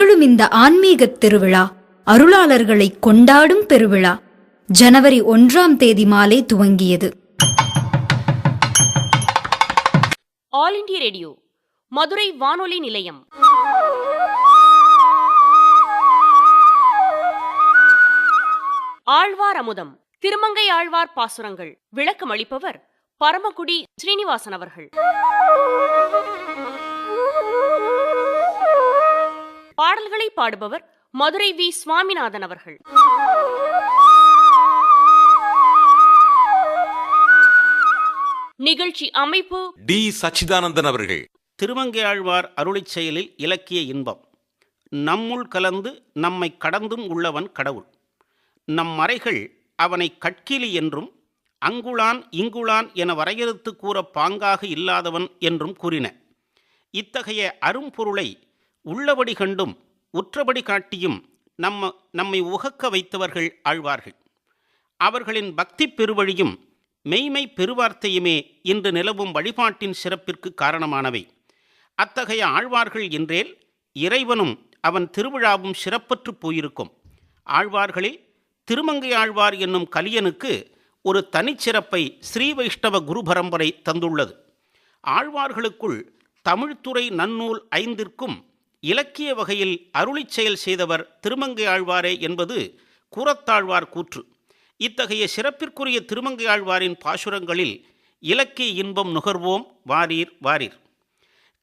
இந்த ஆன்மீகத் திருவிழா அருளாளர்களை கொண்டாடும் பெருவிழா ஜனவரி 1ஆம் தேதி மாலை துவங்கியது. ஆல் இண்டியா ரேடியோ மதுரை வானொலி நிலையம். ஆழ்வார் அமுதம் திருமங்கை ஆழ்வார் பாசுரங்கள் விளக்கம் அளிப்பவர் பரமக்குடி ஸ்ரீனிவாசன் அவர்கள். பாடல்களை பாடுபவர் மதுரை வி சுவாமிநாதன் அவர்கள். நிகழ்ச்சி அமைப்பு டி சச்சிதானந்தன் அவர்கள். திருமங்கை ஆழ்வார் அருளிச் செயலில் இலக்கிய இன்பம். நம்முள் கலந்து நம்மை கடந்தும் உள்ளவன் கடவுள். நம் மறைகள் அவனை கட்கிலி என்றும் அங்குளான் இங்குளான் என வரையறுத்து கூற பாங்காக இல்லாதவன் என்றும் கூறின. இத்தகைய அரும்பொருளை உள்ளபடி கண்டும் உற்றபடி காட்டியும் நம்மை உகக்க வைத்தவர்கள் ஆழ்வார்கள். அவர்களின் பக்தி பெருவழியும் மெய்மை பெருவார்த்தையுமே இன்று நிலவும் வழிபாட்டின் சிறப்பிற்கு காரணமானவை. அத்தகைய ஆழ்வார்கள் என்றேல் இறைவனும் அவன் திருவிழாவும் சிறப்பற்று போயிருக்கும். ஆழ்வார்களில் திருமங்கை ஆழ்வார் என்னும் கலியனுக்கு ஒரு தனிச்சிறப்பை ஸ்ரீ வைஷ்ணவ குரு பரம்பரை தந்துள்ளது. ஆழ்வார்களுக்குள் தமிழ்துறை நன்னூல் 5ற்கும் இலக்கிய வகையில் அருளிச் செயல் செய்தவர் திருமங்கை ஆழ்வாரே என்பது கூறத்தாழ்வார் கூற்று. இத்தகைய சிறப்பிற்குரிய திருமங்கை ஆழ்வாரின் பாசுரங்களில் இலக்கிய இன்பம் நுகர்வோம் வாரீர் வாரீர்.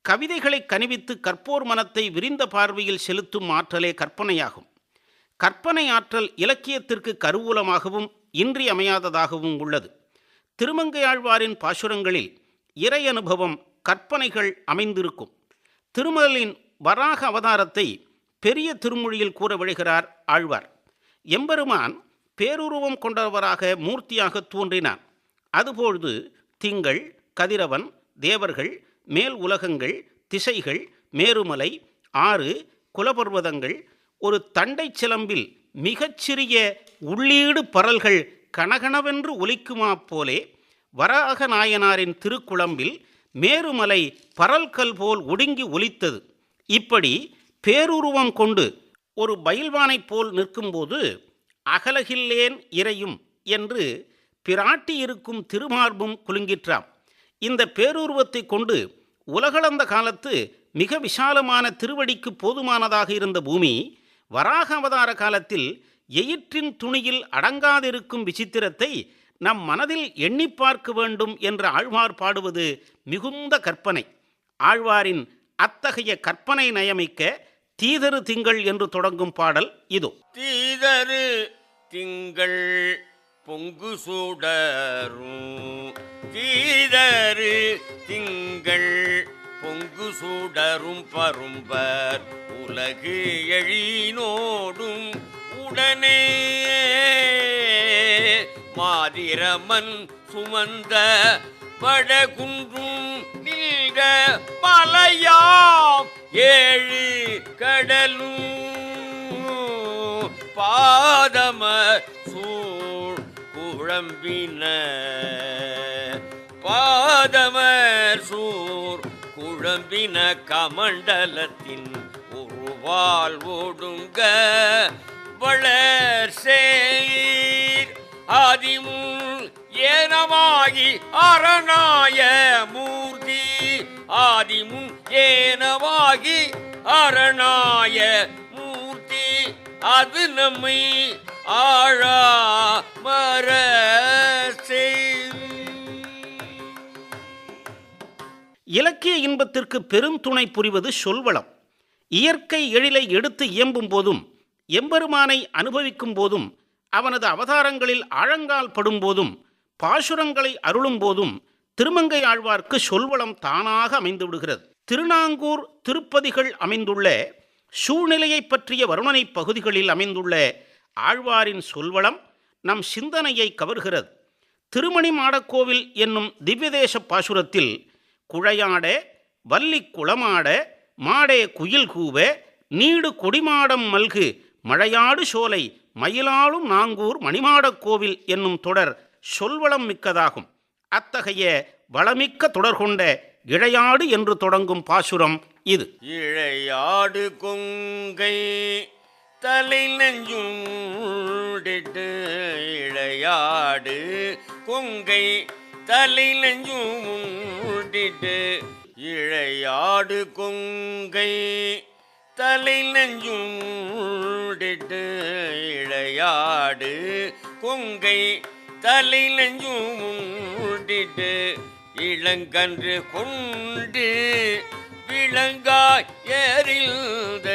கவிதைகளை கனிவித்து கற்போர் மனத்தை விரிந்த பார்வையில் செலுத்தும் ஆற்றலே கற்பனையாகும். கற்பனை ஆற்றல் இலக்கியத்திற்கு கருவூலமாகவும் இன்றியமையாததாகவும் உள்ளது. திருமங்கை ஆழ்வாரின் பாசுரங்களில் இறை அனுபவம் கற்பனைகள் அமைந்திருக்கும். திருமலின் வராக அவதாரத்தை பெரிய திருமொழியில் கூற விழுகிறார் ஆழ்வார். எம்பெருமான் பேருருவம் கொண்டவராக மூர்த்தியாக தோன்றினான். அதுபொழுது திங்கள், கதிரவன், தேவர்கள், மேல் உலகங்கள், திசைகள், மேருமலை, 6 குலபர்வதங்கள், ஒரு தண்டை சிலம்பில் மிகச்சிறிய உள்ளீடு பரல்கள் கனகனவென்று ஒலிக்குமா போலே வராக நாயனாரின் திருக்குழம்பில் மேருமலை பரல்கல் போல் ஒடுங்கி ஒலித்தது. இப்படி பேருருவம் கொண்டு ஒரு பயில்வானைப் போல் நிற்கும்போது அகலகில்லேன் இறையும் என்று பிராட்டி இருக்கும் திருமார்பும் குலுங்கிற்றாம். இந்த பேருருவத்தை கொண்டு உலகளந்த காலத்து மிக விசாலமான திருவடிக்கு போதுமானதாக இருந்த பூமி வராக அவதார காலத்தில் எயிற்றின் துணியில் அடங்காதிருக்கும் விசித்திரத்தை நம் மனதில் எண்ணி பார்க்க வேண்டும் என்ற ஆழ்வார் பாடுவது மிகுந்த கற்பனை. ஆழ்வாரின் அத்தகைய கற்பனை நயமிக்க தீதரு திங்கள் என்று தொடங்கும் பாடல் இதோ. தீதரு திங்கள் பொங்கு சூடரும், தீதரு திங்கள் பொங்கு சூடரும் பரும்பர் உலகு எழினோடும் உடனே மாதிரமன் சுமந்த வடகுன்றும் நீங்க மலையாம் 7 கடலும் பாதம சூழ் குழம்பின, பாதமர் சூர் குழம்பின கமண்டலத்தின் உருவால் ஒடுங்க வளர் சேர் ஆதிமுன் ஏனமாகி அரணாய மூர்த்தி, ஆதிமுன் ஏனமாகி அரணாய மூர்த்தி, அது நம்மை ஆழா மர இலக்கிய இன்பத்திற்கு பெருந்துணை புரிவது சொல்வளம். இயற்கை எழிலை எடுத்து இயம்பும் போதும், எம்பெருமானை அனுபவிக்கும் போதும், அவனது அவதாரங்களில் ஆழங்கால் படும் போதும், பாசுரங்களை அருளும் போதும் திருமங்கை ஆழ்வார்க்கு சொல்வளம் தானாக அமைந்து விடுகிறது. திருநாங்கூர் திருப்பதிகள் அமைந்துள்ள சூழ்நிலையை பற்றிய வருணனை பகுதிகளில் அமைந்துள்ள ஆழ்வாரின் சொல்வளம் நம் சிந்தனையை கவர்கிறது. திருமணி மாடக்கோவில் என்னும் திவ்யதேச பாசுரத்தில் குழையாட, வள்ளி குளமாட, மாடே குயில் கூவ, நீடு கொடிமாடம் மல்கு, மழையாடு சோலை, மயிலாளும் நாங்கூர் மணிமாடக்கோவில் என்னும் தொடர் சொல்வளம் மிக்கதாகும். அத்தகைய வளமிக்க தொடர் கொண்ட இழையாடு என்று தொடங்கும் பாசுரம் இது. இழையாடு கொங்கை தலை நெஞ்சுண்டிட்டு, இழையாடு கொங்கை தலை நெஞ்சுண்டிட்டு, இழையாடு கொங்கை தலை நெஞ்சுண்டிட்டு, இழையாடு கொங்கை தலை நெஞ்சுண்டிட்டு, இளங்கன்று கொண்டு விளங்காய் ஏறில்த,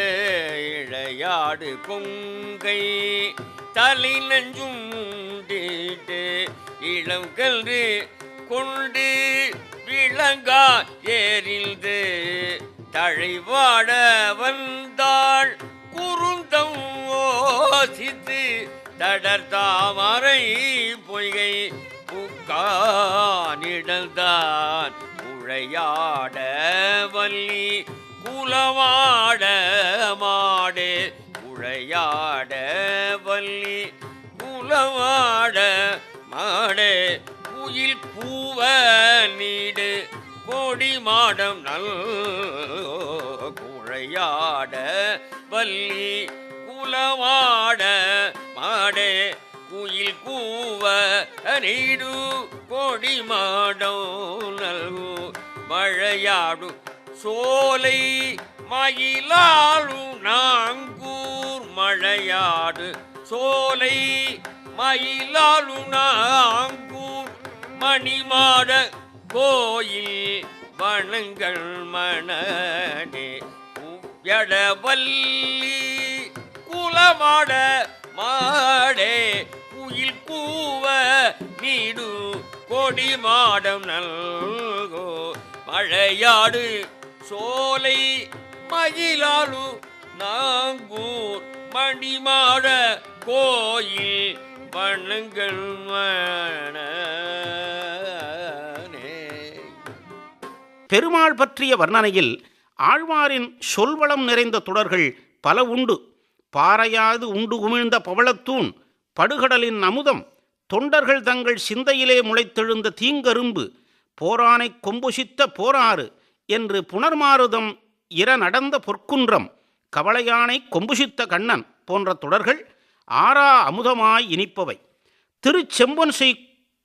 இழையாடு கொங்கை தலை நெஞ்சுண்டிட்டு, இளங்கன்று கொண்டு விளங்கா ஏறில்து, தழைவாட வந்தாள் குறுந்தம் ஓசித்து, தடர்தாமரை பொய்கை புக்கானிடந்தான், உழையாட வள்ளி குலவாட மாடே, உழையாட வள்ளி குலவாட மாடே, குயில் பூவ நீடு கோடி மாடம் நல், குழையாட வள்ளி குலவாட மாடே, குயில் கூவ நீடு கோடி மாடம் நல்கு, மழையாடு சோலை மயிலாளு நாங்கூர், மழையாடு சோலை மயிலாளு நாங்கூர், மணிமாட கோயில் வணங்கள் மணனே, உயடவல்லி குலமாட மாடே, குயில் கூவ நீடு கொடி மாடம் நல்கோ, மழையாடு சோலை மயிலாளு நாங்கூர், மணிமாட கோயில் வணங்கள் மணனே. பெருமாள் பற்றிய வர்ணனையில் ஆழ்வாரின் சொல்வளம் நிறைந்த தொடர்கள் பல உண்டு. பாறையாது உண்டு உமிழ்ந்த பவளத்தூண், படுகடலின் அமுதம், தொண்டர்கள் தங்கள் சிந்தையிலே முளைத்தெழுந்த தீங்கரும்பு, போரானை கொம்புசித்த போராறு என்று புனர்மாருதம் இர நடந்த பொற்குன்றம், கவளையானை கொம்புசித்த கண்ணன் போன்ற தொடர்கள் ஆறா அமுதமாய் இனிப்பவை. திருச்செம்பொன்சை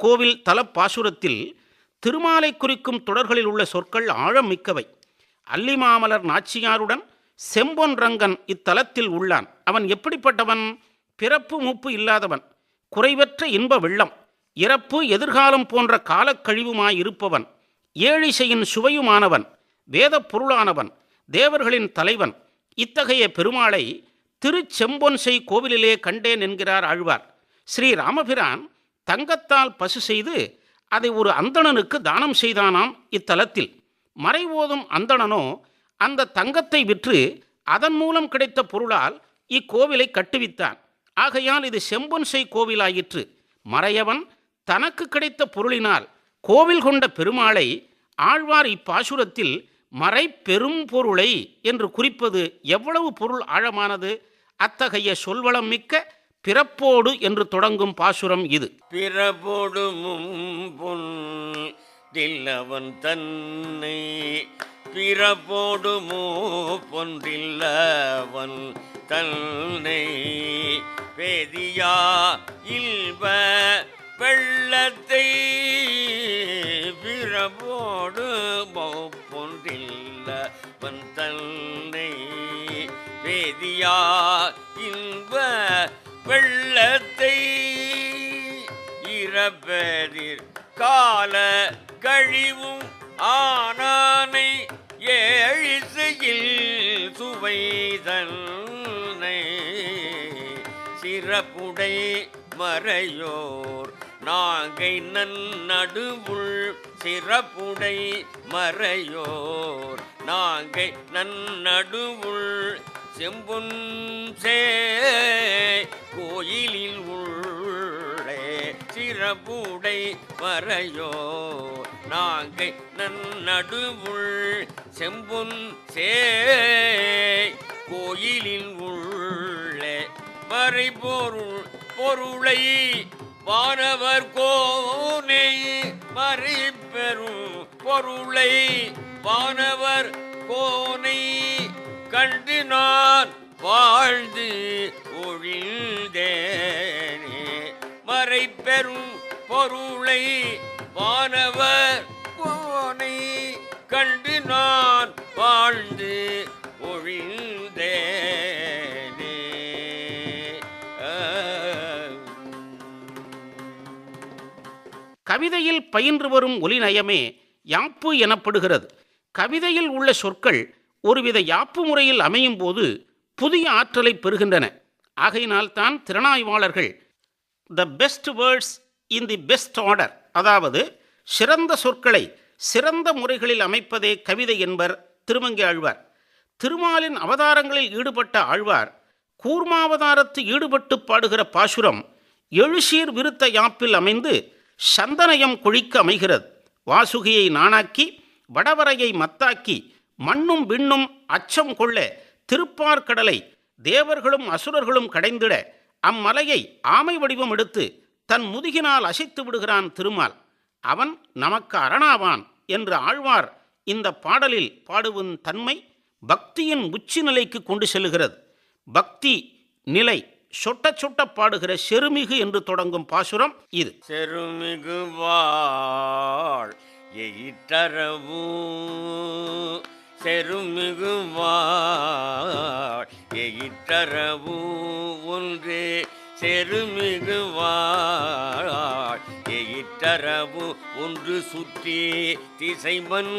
கோவில் தலப்பாசுரத்தில் திருமாலை குறிக்கும் தொடர்களில் உள்ள சொற்கள் ஆழம் மிக்கவை. அல்லிமாமலர் நாச்சியாருடன் செம்பொன் ரங்கன் இத்தலத்தில் உள்ளான். அவன் எப்படிப்பட்டவன்? பிறப்பு மூப்பு இல்லாதவன், குறைவற்ற இன்ப வெள்ளம், இறப்பு எதிர்காலம் போன்ற காலக்கழிவுமாயிருப்பவன், ஏழிசையின் சுவையுமானவன், வேத பொருளானவன், தேவர்களின் தலைவன். இத்தகைய பெருமாளை திருச்செம்பொன்சை கோவிலிலே கண்டேன் என்கிறார் ஆழ்வார். ஸ்ரீ ராமபிரான் தங்கத்தால் பசு செய்து அதை ஒரு அந்தணனுக்கு தானம் செய்தானாம் இத்தலத்தில். மறைவோதும் அந்தணனோ அந்த தங்கத்தை விற்று அதன் மூலம் கிடைத்த பொருளால் இக்கோவிலை கட்டுவித்தான். ஆகையால் இது செம்பொன்சை கோவிலாயிற்று. மறையவன் தனக்கு கிடைத்த பொருளினால் கோவில் கொண்ட பெருமாளை ஆழ்வார் இப்பாசுரத்தில் மறை பெரும் பொருளை என்று குறிப்பது எவ்வளவு பொருள் ஆழமானது! அத்தகைய சொல்வளம் மிக்க பிறப்போடு என்று தொடங்கும் பாசுரம் இது. பிறப்போடு பொன் தில்லவன் தன்னை, பிறப்போடு பொன்றில்லவன் தன்னை, பேதியா இல்ப வெள்ளத்தை, பிறப்போடு பொன்றில்லவன் தன்னை, பேதியா இன்ப வெள்ளத்தை, இறப்பெதிர் கால கழிவும் ஆனானை, ஏழிசையில் சுவைதன்னை, சிறப்புடை மறையோர் நாங்கை நன்னடுவுள், சிறப்புடை மறையோர் நாங்கை நன்னடுவுள், செம்பொன் கோயிலில் உள்ளே, சிறப்புடை மறையோர் நாங்கை நன்னடுவுள், செம்பொன் கோயிலில் உள்ளே, மறைபொருள் பொருளை வானவர் கோனை, மறைபெரும் பொருளை வானவர் கோனை கண்டு நான் வாழ்ந்து ஒழிந்தேனே மறைபெறும் பொருளை வானவர் கோனை கண்டு நான் வாழ்ந்து ஒழிந்தேனே. கவிதையில் பயின்று வரும் ஒலிநயமே யாப்பு எனப்படுகிறது. கவிதையில் உள்ள சொற்கள் ஒருவித யாப்பு முறையில் அமையும் போது புதிய ஆற்றலை பெறுகின்றன. ஆகையினால்தான் திறனாய்வாளர்கள் the best words in the best order, அதாவது சிறந்த சொற்களை சிறந்த முறைகளில் அமைப்பதே கவிதை என்பர் திருமங்கை ஆழ்வார். திருமாலின் அவதாரங்களில் ஈடுபட்ட ஆழ்வார் கூர்மாவதாரத்து ஈடுபட்டு பாடுகிற பாசுரம் எழுசீர் விருத்த யாப்பில் அமைந்து சந்தனயம் கொழிக்க அமைகிறது. வாசுகியை நாணாக்கி வடவரையை மத்தாக்கி மண்ணும் விண்ணும் அச்சம் கொள்ள திருப்பார்கடலை தேவர்களும் அசுரர்களும் கடைந்திட அம்மலையை ஆமை வடிவம் எடுத்து தன் முதுகினால் அசைத்து விடுகிறான் திருமால். அவன் நமக்கு அரணாவான் என்று ஆழ்வார் இந்த பாடலில் பாடுவன் தன்மை பக்தியின் உச்சி நிலைக்கு கொண்டு செல்லுகிறது. பக்தி நிலை சொட்ட சொட்ட பாடுகிற செருமிகு என்று தொடங்கும் பாசுரம் இது. செருமிகு வாழ் எயிற்றரவு செருமிகு வாழ் எயிற்றரவு ஒன்று செருமிகு வாழ் எயிற்றரவு ஒன்று சுற்றி திசைமன்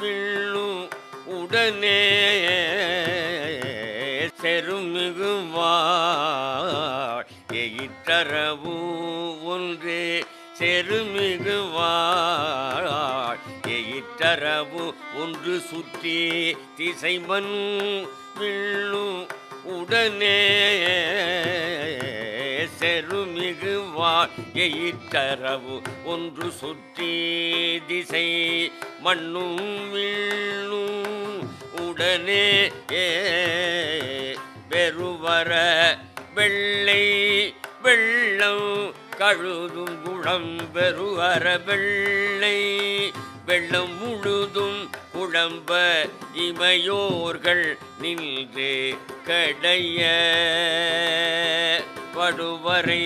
விண்ணும் உடனே செருமிகு வாழ் எயிற்றரவு ஒன்று செருமிகு வாழ் எயிற்றரவு ஒன்று சுற்றி திசைமன் விண்ணும் உடனே செருமிகு வாழ் எயிற்றரவு ஒன்று சுற்றி திசை மண்ணும் விண்ணும் உடனே பெருவர வெள்ளை வெள்ளம் கழுதும் குளம் பெருவர வெள்ளை வெள்ளம் முழுதும் குழம்ப இமையோர்கள் நின்று கடைய படுவரை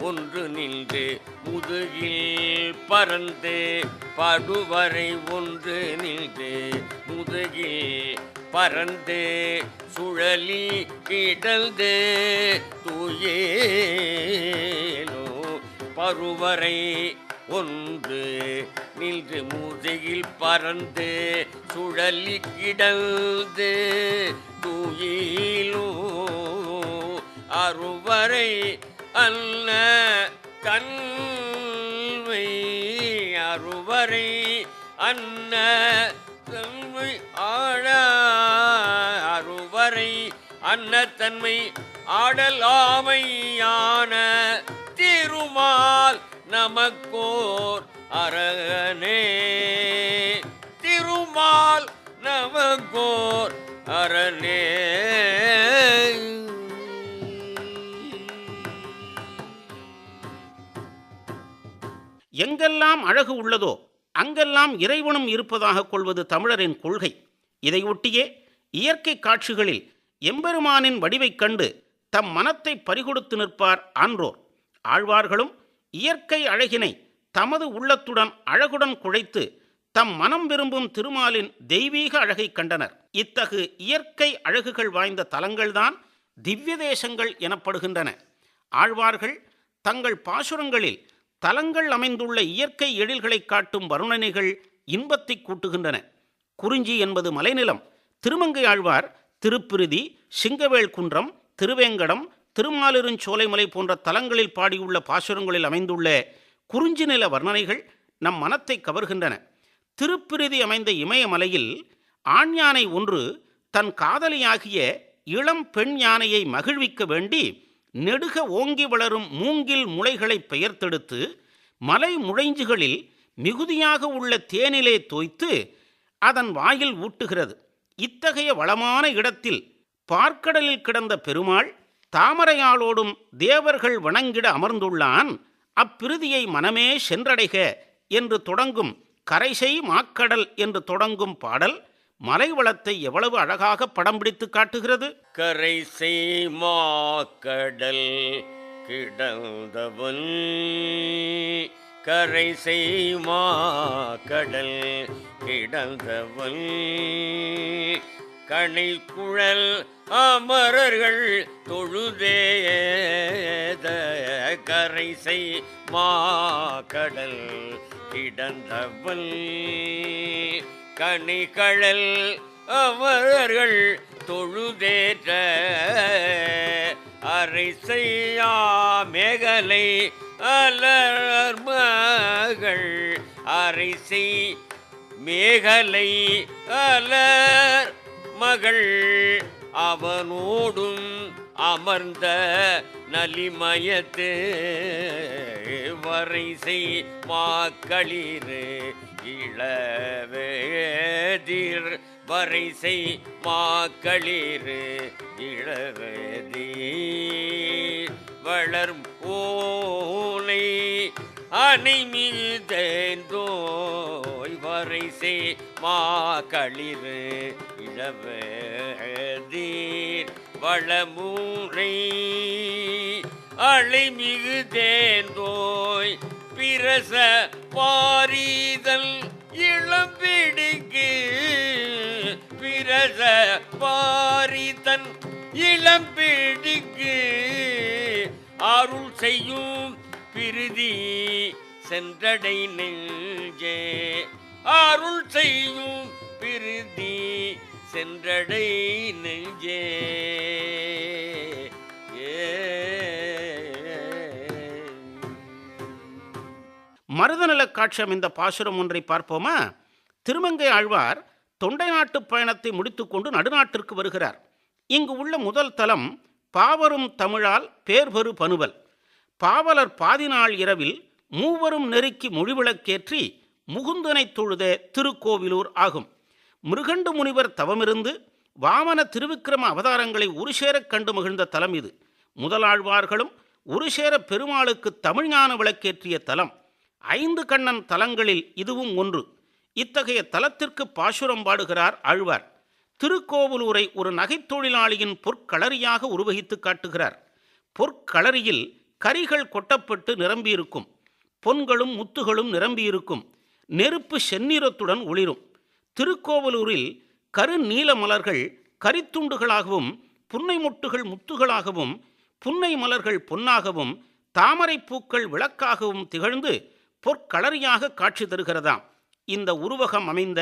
ஒன்று நின்று முதுகில் பறந்து படுவரை ஒன்று நின்று முதுகில் பறந்து சுழலி கிடந்து தூயேனோ பருவரை ஒன்று நின்று முதுகில் பறந்து சுழலி கிடந்து தூயிலோ அருவரை அல்ல தன்மை அருவரை அன்ன தன்மை ஆழ அருவரை அன்னத்தன்மை ஆடலாமையான திருமால் நமக்கோர் அரணே திருமால் நமக்கோர் அரணே. எங்கெல்லாம் அழகு உள்ளதோ அங்கெல்லாம் இறைவனும் இருப்பதாக கொள்வது தமிழரின் கொள்கை. இதையொட்டியே இயற்கை காட்சிகளில் எம்பெருமானின் வடிவைக் கண்டு தம் மனத்தை பறிகொடுத்து நிற்பார் ஆன்றோர். ஆழ்வார்களும் இயற்கை அழகினை தமது உள்ளத்துடன் அழகுடன் குழைத்து தம் மனம் விரும்பும் திருமாலின் தெய்வீக அழகை கண்டனர். இத்தகு இயற்கை அழகுகள் வாய்ந்த தலங்கள்தான் திவ்ய தேசங்கள் எனப்படுகின்றன. ஆழ்வார்கள் தங்கள் பாசுரங்களில் தலங்கள் அமைந்துள்ள இயற்கை எழில்களை காட்டும் வருணனைகள் இன்பத்தை கூட்டுகின்றன. குறிஞ்சி என்பது மலைநிலம். திருமங்கை ஆழ்வார் திருப்பிருதி, சிங்கவேல் குன்றம், திருவேங்கடம், திருமாலிருஞ்சோலைமலை போன்ற தலங்களில் பாடியுள்ள பாசுரங்களில் அமைந்துள்ள குறிஞ்சி நில வர்ணனைகள் நம் மனத்தை கவர்கின்றன. திருப்பிருதி அமைந்த இமயமலையில் ஆண் யானை ஒன்று தன் காதலியாகிய இளம் பெண் யானையை மகிழ்விக்க வேண்டி நெடுக ஓங்கி வளரும் மூங்கில் முளைகளை பெயர்த்தெடுத்து மலை முழைஞ்சுகளில் மிகுதியாக உள்ள தேனிலே தோய்த்து அதன் வாயில் ஊட்டுகிறது. இத்தகைய வளமான இடத்தில் பார்க்கடலில் கிடந்த பெருமாள் தாமரையாளோடும் தேவர்கள் வணங்கிட அமர்ந்துள்ளான். அப்பிருதியை மனமே சென்றடைக என்று தொடங்கும் கரைசை மாக்கடல் என்று தொடங்கும் பாடல் மலை வளத்தை எவ்வளவு அழகாக படம் பிடித்து காட்டுகிறது. கரை செய்மாக்கடல் கிடந்தவன், கரை செய்மாக்கடல் கிடந்தவன், கணை குழல் அமரர்கள் தொழுதேத, கரை செய்மாக்கடல் கிடந்தவன், கணிகழல் அமரர்கள் தொழுதேற்ற, அரை செய்யா மேகலை அலர்மகள், அரை செய் மேகலை அலர் மகள், அவனோடும் அமர்ந்த நலிமயத்து, வரைசை மாக்களிரு இளவேதிர், வரைசை மாக்களிரு இளவேதீர், வளரும் ஓலை அணை மீதேந்தோய், வரைசை மாக்களிரு இளவேதீர், வளமூரை அழைமிகு தேந்தோய், பிரச பாரிதல் இளம்பிடிக்கு, பிரச பாரிதன் இளம்பிடிக்கு, அருள் செய்யும் பிரிதி சென்றடை நெஞ்சே, அருள் செய்யும் பிரிதி சென்றடை நெஞ்சே. மருதநலக் காட்சி அமைந்த பாசுரம் ஒன்றை பார்ப்போமா? திருமங்கை ஆழ்வார் தொண்டை நாட்டு பயணத்தை முடித்துக்கொண்டு நடுநாட்டிற்கு வருகிறார். இங்கு உள்ள முதல் தலம் பாவரும் தமிழால் பேர்பெரு பனுவல். பாவலர் பாதி நாள் இரவில் மூவரும் நெருக்கி மொழிவிளக்கேற்றி முகுந்தனை தொழுத திருக்கோவிலூர் ஆகும். மிருகண்டு முனிவர் தவமிருந்து வாமன திருவிக்கிரம அவதாரங்களை உருசேரக் கண்டு மகிழ்ந்த தலம் இது. முதலாழ்வார்களும் உருசேர பெருமாளுக்கு தமிழ்ஞான விளக்கேற்றிய தலம். 5 கண்ணன் தலங்களில் இதுவும் ஒன்று. இத்தகைய தலத்திற்கு பாசுரம் பாடுகிறார் ஆழ்வார். திருக்கோவிலூரை ஒரு நகைத்தொழிலாளியின் பொற்களரியாக உருவகித்து காட்டுகிறார். பொற்களரியில் கரிகள் கொட்டப்பட்டு நிரம்பியிருக்கும், பொன்களும் முத்துகளும் நிரம்பியிருக்கும், நெருப்பு செந்நிறத்துடன் ஒளிரும். திருக்கோவிலூரில் கரு நீல மலர்கள் கரித்துண்டுகளாகவும், புன்னை மொட்டுகள் முத்துகளாகவும், புன்னை மலர்கள் பொன்னாகவும், தாமரை பூக்கள் விளக்காகவும் திகழ்ந்து பொற்களரியாக காட்சி தருகிறதாம். இந்த உருவகம் அமைந்த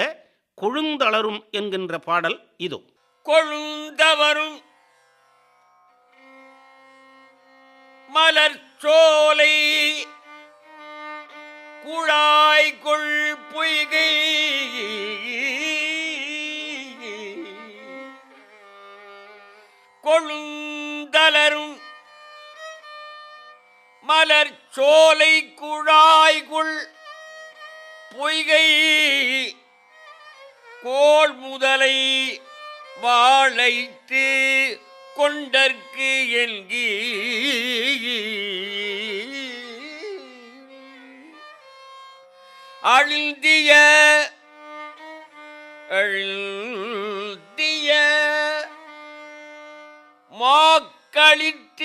கொழுந்தளரும் என்கின்ற பாடல் இதோ. கொழுந்தவரும் மலர்ச்சோலை குழாய்கொள் பொய்கை, கொழுந்தலரும் மலர்ச்சோலை குழாய்கொள் பொய்கை, கோள் முதலை வாழைத்து கொண்டற்கு என்கி, அழுந்திய அழுந்திய மாக்களிற்றினுக்கு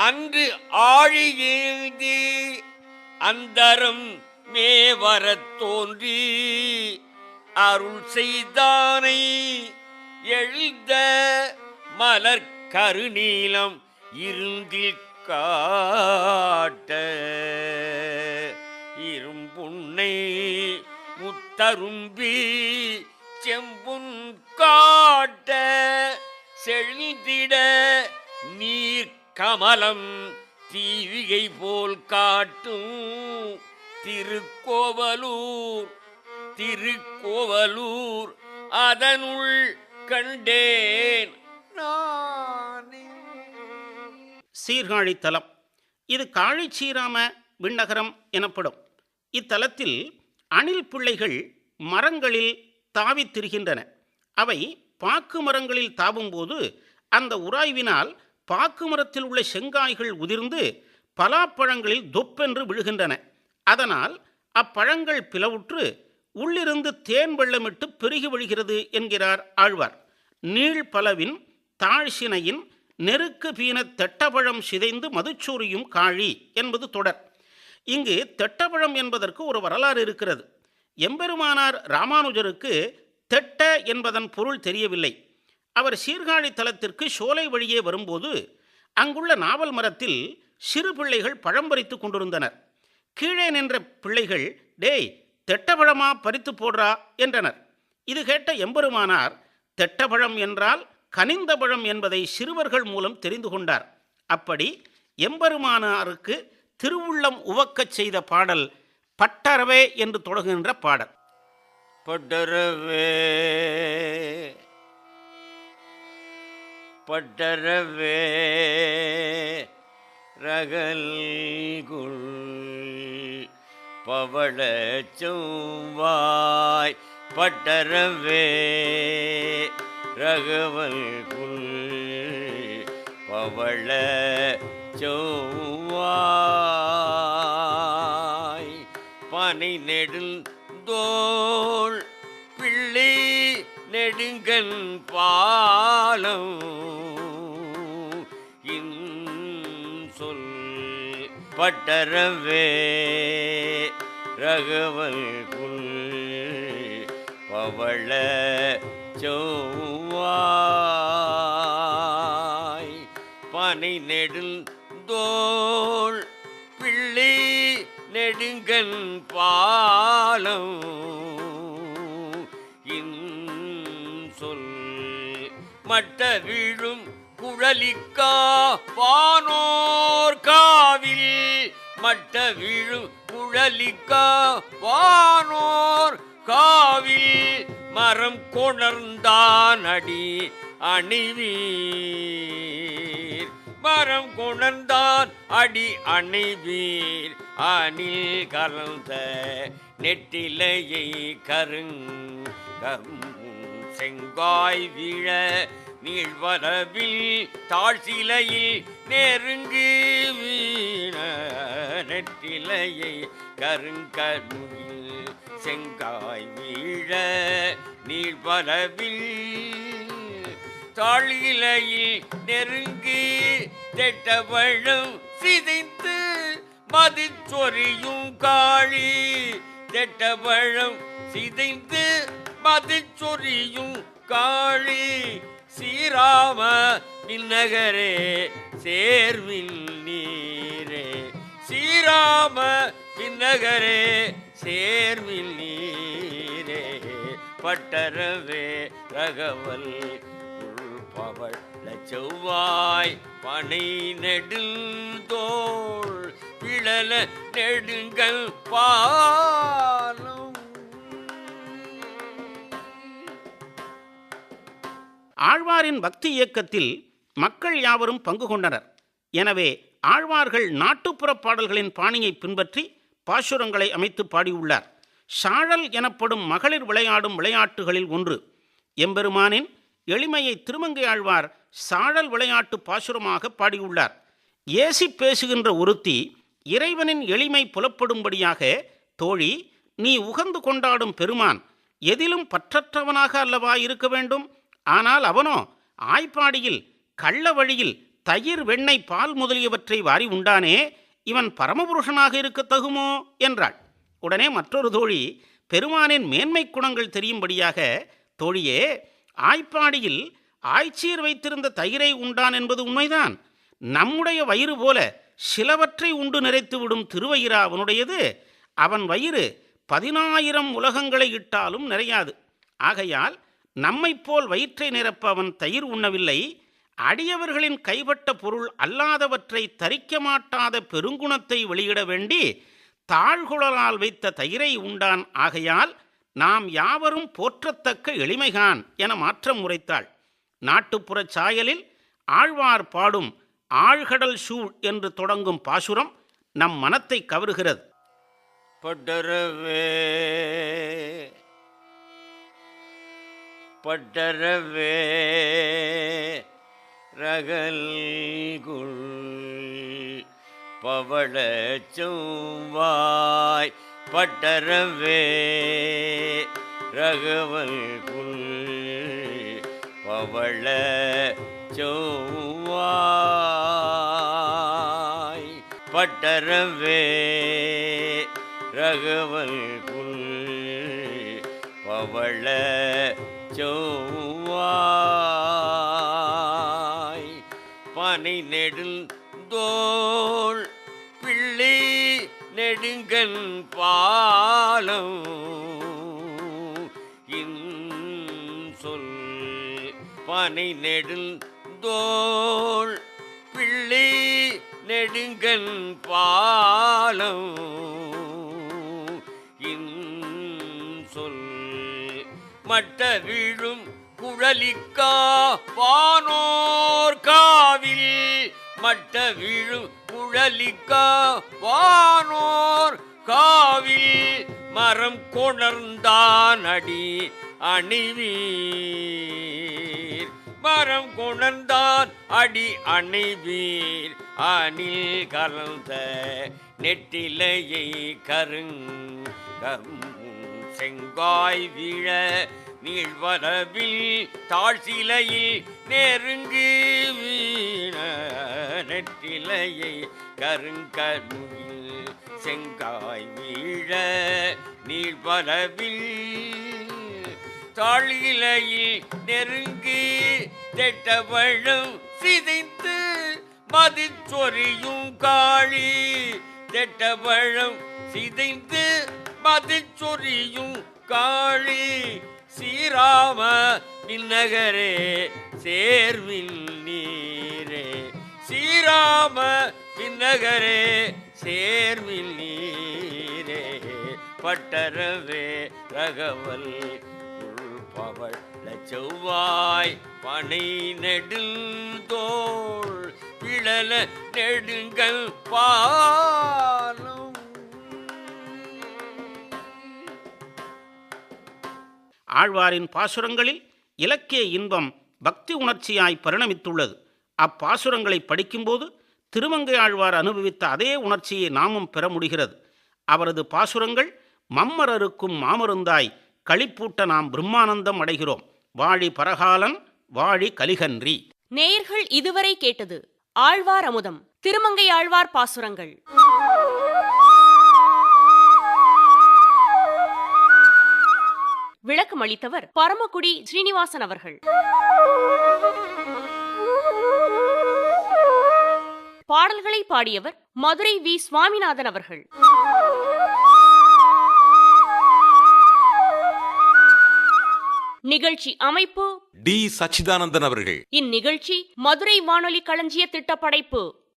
அன்று ஆழியேந்தி அந்தரம் மேவரத் தோன்றி அருள் செய்தானை எழுந்த மலர் கருநீலம் இருந்தில் காட்ட, இரும்புன்னை முத்தரும்பி செம்புன் காட்ட, செழிந்திட நீர் கமலம் தீவிகை போல் காட்டும் திருக்கோவலூர், திருக்கோவலூர் அதனுள் கண்டேன் நானே. சீர்காழி தலம். இது காழிச்சீராம விண்ணகரம் எனப்படும். இத்தலத்தில் அணில் பிள்ளைகள் மரங்களில் தாவித் திரிகின்றன. அவை பாக்கு மரங்களில் தாவும்போது அந்த உராய்வினால் பாக்கு மரத்தில் உள்ள செங்காய்கள் உதிர்ந்து பலாப்பழங்களில் தொப்பென்று விழுகின்றன. அதனால் அப்பழங்கள் பிளவுற்று உள்ளிருந்து தேன் வெள்ளமிட்டு பெருகி வழிகிறது என்கிறார் ஆழ்வார். நீள் பலவின் தாழ்சினையின் நெருக்கு பீன தெட்டபழம் சிதைந்து மதுச்சூரியும் காழி என்பது தொடர். இங்கு தெட்டபழம் என்பதற்கு ஒரு வரலாறு இருக்கிறது. எம்பெருமானார் ராமானுஜருக்கு தெட்ட என்பதன் பொருள் தெரியவில்லை. அவர் சீர்காழி தலத்திற்கு சோலை வழியே வரும்போது அங்குள்ள நாவல் மரத்தில் சிறு பிள்ளைகள் பழம் பறித்து கொண்டிருந்தனர். கீழே நின்ற பிள்ளைகள், டேய் தெட்டபழமா பறித்து போடுறா என்றனர். இது கேட்ட எம்பெருமானார் தெட்டபழம் என்றால் கனிந்த பழம் என்பதை சிறுவர்கள் மூலம் தெரிந்து கொண்டார். அப்படி எம்பெருமானாருக்கு திருவுள்ளம் உவக்கச் செய்த பாடல் பட்டரவே என்று தொடங்குகின்ற பாடல். பட்டரவே பட்டரவே ரகல்குள் பவள செவ்வாய் பட்டரவே ரகவல்குள் பவள செவ்வாய் பனை நெடுந்தோள் பிள்ளை நெடுங்கன் பாலம் இன்சொல் பட்டரவே ரகவல்குள் பவள செவ்வாய் பனை நெடுந்தோள் பிள்ளை நெடுங்கன் பாலம் இன்சொல் மட்ட வீழும் குழலிக்கா வானோர் காவில் மட்ட வீழும் குழலிக்கா வானோர் காவில் மரம் கொணர்ந்தான் அடி அணிவீர் மரம் கொணர்ந்தான் அடி அணிவீர் அணில் கலந்த நெட்டிலையை கருங்கும் செங்காய் வீழ நீழ்வரவில் தாழ்சிலையில் நெருங்கி வீண நெட்டிலையை கருங்கருவில் செங்காய் வீழ நீழ்வரவில் தாழிலையில் நெருங்கி தெட்டவழும் சிதைத்து மதிச்சொரியும் காழி தெட்டவழும் சிதைந்து மதிச்சொரியும் காழி சீராம விண்ணகரே சேர்வில் நீரே சீராம விண்ணகரே சேர்வில் நீரே பட்டரவே ரகவல் பவள செவ்வாய் பனை நெடுந்தோள் பிழல நெடுங்கல் பாலும். ஆழ்வாரின் பக்தி இயக்கத்தில் மக்கள் யாவரும் பங்கு கொண்டனர். எனவே ஆழ்வார்கள் நாட்டுப்புற பாடல்களின் பாணியை பின்பற்றி பாசுரங்களை அமைத்து பாடியுள்ளார். சாழல் எனப்படும் மகளிர் விளையாடும் விளையாட்டுகளில் ஒன்று. எம்பெருமானின் எளிமையை திருமங்கை ஆழ்வார் சாழல் விளையாட்டு பாசுரமாக பாடியுள்ளார். ஏசி பேசுகின்ற ஒருத்தி இறைவனின் எளிமை புலப்படும்படியாக, தோழி, நீ உகந்து கொண்டாடும் பெருமான் எதிலும் பற்றற்றவனாக அல்லவா இருக்க வேண்டும்? ஆனால் அவனோ ஆய்ப்பாடியில் கள்ள வழியில் தயிர் வெண்ணெய் பால் முதலியவற்றை வாரி உண்டானே, இவன் பரமபுருஷனாக இருக்க தகுமோ என்றாள். உடனே மற்றொரு தோழி பெருமானின் மேன்மை குணங்கள் தெரியும்படியாக, தோழியே, ஆய்ப்பாடியில் ஆய்ச்சீர் வைத்திருந்த தயிரை உண்டான் என்பது உண்மைதான். நம்முடைய வயிறு போல சிலவற்றை உண்டு நிறைத்துவிடும் திருவயிறா அவனுடையது. அவன் வயிறு 10,000 உலகங்களை இட்டாலும் நிறையாது. ஆகையால் நம்மைப்போல் வயிற்றை நிரப்ப அவன் தயிர் உண்ணவில்லை. அடியவர்களின் கைப்பட்ட பொருள் அல்லாதவற்றை தரிக்க மாட்டாத பெருங்குணத்தை வெளியிட வேண்டி தாழ்குழலால் வைத்த தயிரை உண்டான். ஆகையால் நாம் யாவரும் போற்றத்தக்க எளிமைகான் என மாற்றம் உரைத்தாள். நாட்டுப்புறச் சாயலில் ஆழ்வார் பாடும் ஆழ்கடல் சூழ் என்று தொடங்கும் பாசுரம் நம் மனத்தை கவருகிறது. பட்டரவே பட்டரவே ரகல்குள் பவள செவ்வாய் பட்டரவே ரகவல் புல் பவள செவ்வாய் பட்டரவே ரகவல் புல் பவள செவ்வாய் பனை நெடுல் தோள் பிள்ளை நெடுங்கன் பாலம் சொல் பனை நெடுல் தோள் பிள்ளை நெடுங்கன் பாலம் சொல் மட்ட வீழும் குழலிக்கா வானோர் காவில் மட்ட வீழும் குழலிக்கா வானோர் காவில் மரம் கொணர்ந்தான் அடி அணிவீர் மரம் கொணர்ந்தான் அடி அணிவீர் அணில் கலந்த நெட்டிலையை கருங்கும் செங்காய் வீழ நீழ்வரவில் தாழ்சிலையில் நெருங்கி வீண நெட்டிலையை கருங்கருவில் செங்காய் வீழ நீழ்வரவில் தாழிலையில் நெருங்கி தெட்டவழும் சிதைத்து மதிச்சொரியும் காளி தெட்டவழும் சிதைந்து மதிச்சொரியும் காளி ஸ்ரீராம விண்ணகரே சேர்வில் நீரே ஸ்ரீராம விண்ணகரே சேர்வில் நீரே பட்டரவே ரகவல் பவள செவ்வாய் பனை நெடுல் தோள் பிழல நெடுங்கல் பாலும். ஆழ்வாரின் பாசுரங்களில் இலக்கிய இன்பம் பக்தி உணர்ச்சியாய் பரிணமித்துள்ளது. அப்பாசுரங்களை படிக்கும்போது திருமங்கை ஆழ்வார் அனுபவித்த அதே உணர்ச்சியை நாமும் பெற முடிகிறது. அவரது பாசுரங்கள் மம்மரருக்கும் மாமருந்தாய் களிப்பூட்ட நாம் பிரம்மானந்தம் அடைகிறோம். வாழி பரகாலன் வாழி கலிகன்றி. நேயர்கள் இதுவரை கேட்டது ஆழ்வார் அமுதம் திருமங்கை ஆழ்வார் பாசுரங்கள். விளக்கம் அளித்தவர் பரமக்குடி ஸ்ரீனிவாசன் அவர்கள். பாடல்களை பாடியவர் மதுரை வி சுவாமிநாதன் அவர்கள். நிகழ்ச்சி அமைப்பு டி சச்சிதானந்தன் அவர்கள். இந்நிகழ்ச்சி மதுரை வானொலி களஞ்சிய திட்ட படைப்பு.